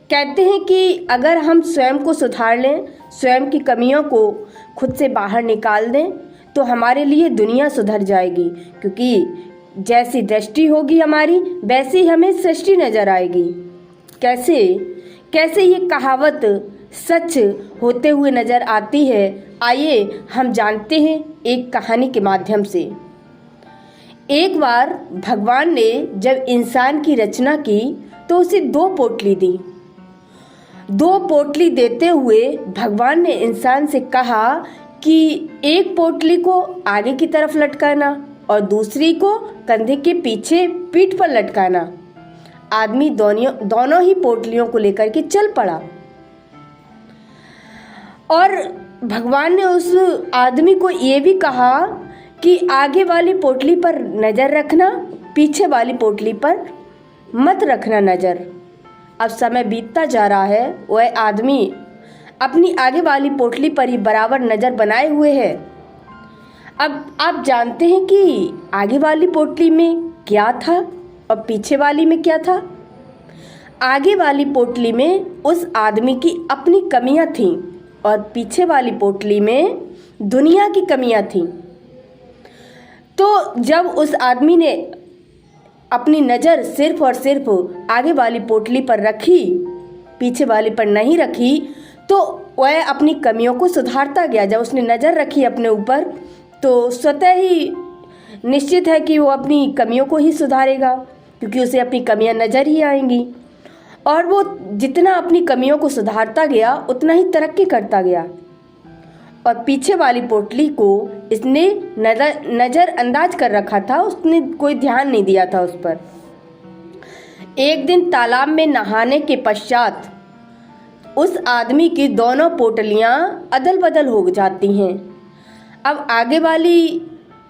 कहते हैं कि अगर हम स्वयं को सुधार लें, स्वयं की कमियों को खुद से बाहर निकाल दें, तो हमारे लिए दुनिया सुधर जाएगी। क्योंकि जैसी दृष्टि होगी हमारी, वैसी हमें सृष्टि नजर आएगी। कैसे कैसे ये कहावत सच होते हुए नजर आती है, आइए हम जानते हैं एक कहानी के माध्यम से। एक बार भगवान ने जब इंसान की रचना की तो उसे 2 पोटली दी। 2 पोटली देते हुए भगवान ने इंसान से कहा कि एक पोटली को आगे की तरफ लटकाना और दूसरी को कंधे के पीछे पीठ पर लटकाना। आदमी दोनों ही पोटलियों को लेकर के चल पड़ा और भगवान ने उस आदमी को ये भी कहा कि आगे वाली पोटली पर नज़र रखना, पीछे वाली पोटली पर मत रखना नज़र। अब समय बीतता जा रहा है, वह आदमी अपनी आगे वाली पोटली पर ही बराबर नज़र बनाए हुए है। अब आप जानते हैं कि आगे वाली पोटली में क्या था और पीछे वाली में क्या था। आगे वाली पोटली में उस आदमी की अपनी कमियां थीं और पीछे वाली पोटली में दुनिया की कमियां थीं। तो जब उस आदमी ने अपनी नज़र सिर्फ और सिर्फ आगे वाली पोटली पर रखी, पीछे वाली पर नहीं रखी, तो वह अपनी कमियों को सुधारता गया। जब उसने नज़र रखी अपने ऊपर, तो स्वतः ही निश्चित है कि वो अपनी कमियों को ही सुधारेगा, क्योंकि उसे अपनी कमियां नज़र ही आएंगी। और वो जितना अपनी कमियों को सुधारता गया उतना ही तरक्की करता गया। और पीछे वाली पोटली को इसने नज़रअंदाज कर रखा था, उसने कोई ध्यान नहीं दिया था उस पर। एक दिन तालाब में नहाने के पश्चात उस आदमी की दोनों पोटलियां अदल बदल हो जाती हैं। अब आगे वाली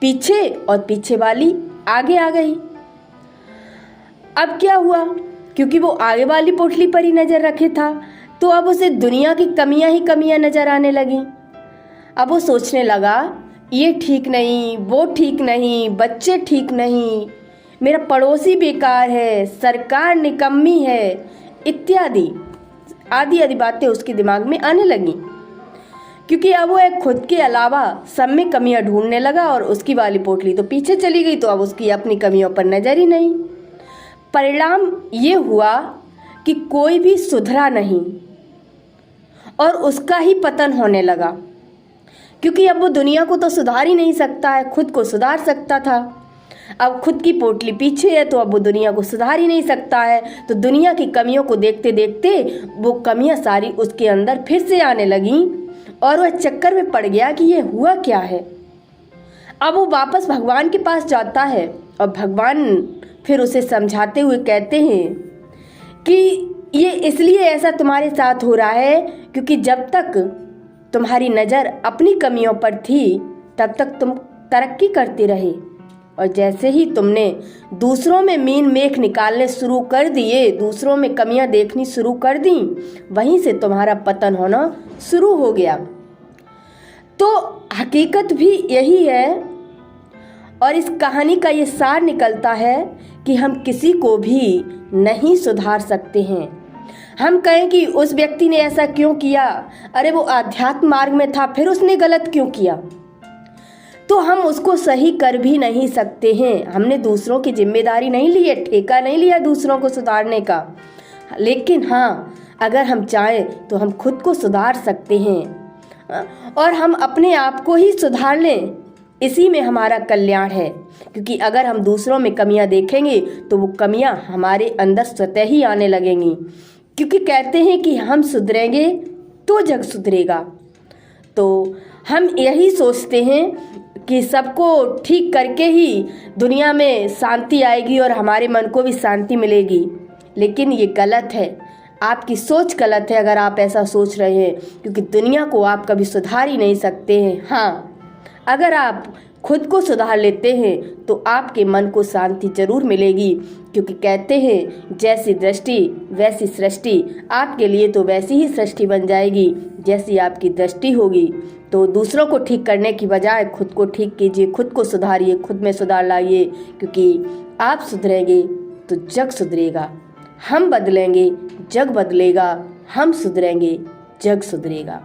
पीछे और पीछे वाली आगे आ गई। अब क्या हुआ, क्योंकि वो आगे वाली पोटली पर ही नज़र रखे था, तो अब उसे दुनिया की कमियां ही कमियां नज़र आने लगी। अब वो सोचने लगा, ये ठीक नहीं, वो ठीक नहीं, बच्चे ठीक नहीं, मेरा पड़ोसी बेकार है, सरकार निकम्मी है, इत्यादि आदि आदि बातें उसके दिमाग में आने लगी। क्योंकि अब वो खुद के अलावा सब में कमियां ढूंढने लगा और उसकी वाली पोटली तो पीछे चली गई, तो अब उसकी अपनी कमियों पर नज़र ही नहीं। परिणाम ये हुआ कि कोई भी सुधरा नहीं और उसका ही पतन होने लगा। क्योंकि अब वो दुनिया को तो सुधार ही नहीं सकता है, खुद को सुधार सकता था। अब खुद की पोटली पीछे है, तो अब वो दुनिया को सुधार ही नहीं सकता है। तो दुनिया की कमियों को देखते देखते वो कमियां सारी उसके अंदर फिर से आने लगीं और वह चक्कर में पड़ गया कि ये हुआ क्या है। अब वो वापस भगवान के पास जाता है और भगवान फिर उसे समझाते हुए कहते हैं कि ये इसलिए ऐसा तुम्हारे साथ हो रहा है, क्योंकि जब तक तुम्हारी नज़र अपनी कमियों पर थी तब तक तुम तरक्की करते रहे, और जैसे ही तुमने दूसरों में मीन मेख निकालने शुरू कर दिए, दूसरों में कमियां देखनी शुरू कर दी, वहीं से तुम्हारा पतन होना शुरू हो गया। तो हकीकत भी यही है और इस कहानी का ये सार निकलता है कि हम किसी को भी नहीं सुधार सकते हैं। हम कहें कि उस व्यक्ति ने ऐसा क्यों किया, अरे वो आध्यात्म मार्ग में था, फिर उसने गलत क्यों किया, तो हम उसको सही कर भी नहीं सकते हैं। हमने दूसरों की जिम्मेदारी नहीं ली है, ठेका नहीं लिया दूसरों को सुधारने का। लेकिन हाँ, अगर हम चाहें तो हम खुद को सुधार सकते हैं और हम अपने आप को ही सुधार लें, इसी में हमारा कल्याण है। क्योंकि अगर हम दूसरों में कमियां देखेंगे तो वो कमियां हमारे अंदर स्वतः ही आने लगेंगी। क्योंकि कहते हैं कि हम सुधरेंगे तो जग सुधरेगा। तो हम यही सोचते हैं कि सबको ठीक करके ही दुनिया में शांति आएगी और हमारे मन को भी शांति मिलेगी, लेकिन ये गलत है। आपकी सोच गलत है अगर आप ऐसा सोच रहे हैं, क्योंकि दुनिया को आप कभी सुधार ही नहीं सकते हैं। हाँ, अगर आप खुद को सुधार लेते हैं तो आपके मन को शांति जरूर मिलेगी। क्योंकि कहते हैं जैसी दृष्टि वैसी सृष्टि, आपके लिए तो वैसी ही सृष्टि बन जाएगी जैसी आपकी दृष्टि होगी। तो दूसरों को ठीक करने की बजाय खुद को ठीक कीजिए, खुद को सुधारिए, खुद में सुधार लाइए, क्योंकि आप सुधरेंगे तो जग सुधरेगा। हम बदलेंगे, जग बदलेगा, हम सुधरेंगे, जग सुधरेगा।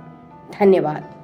धन्यवाद।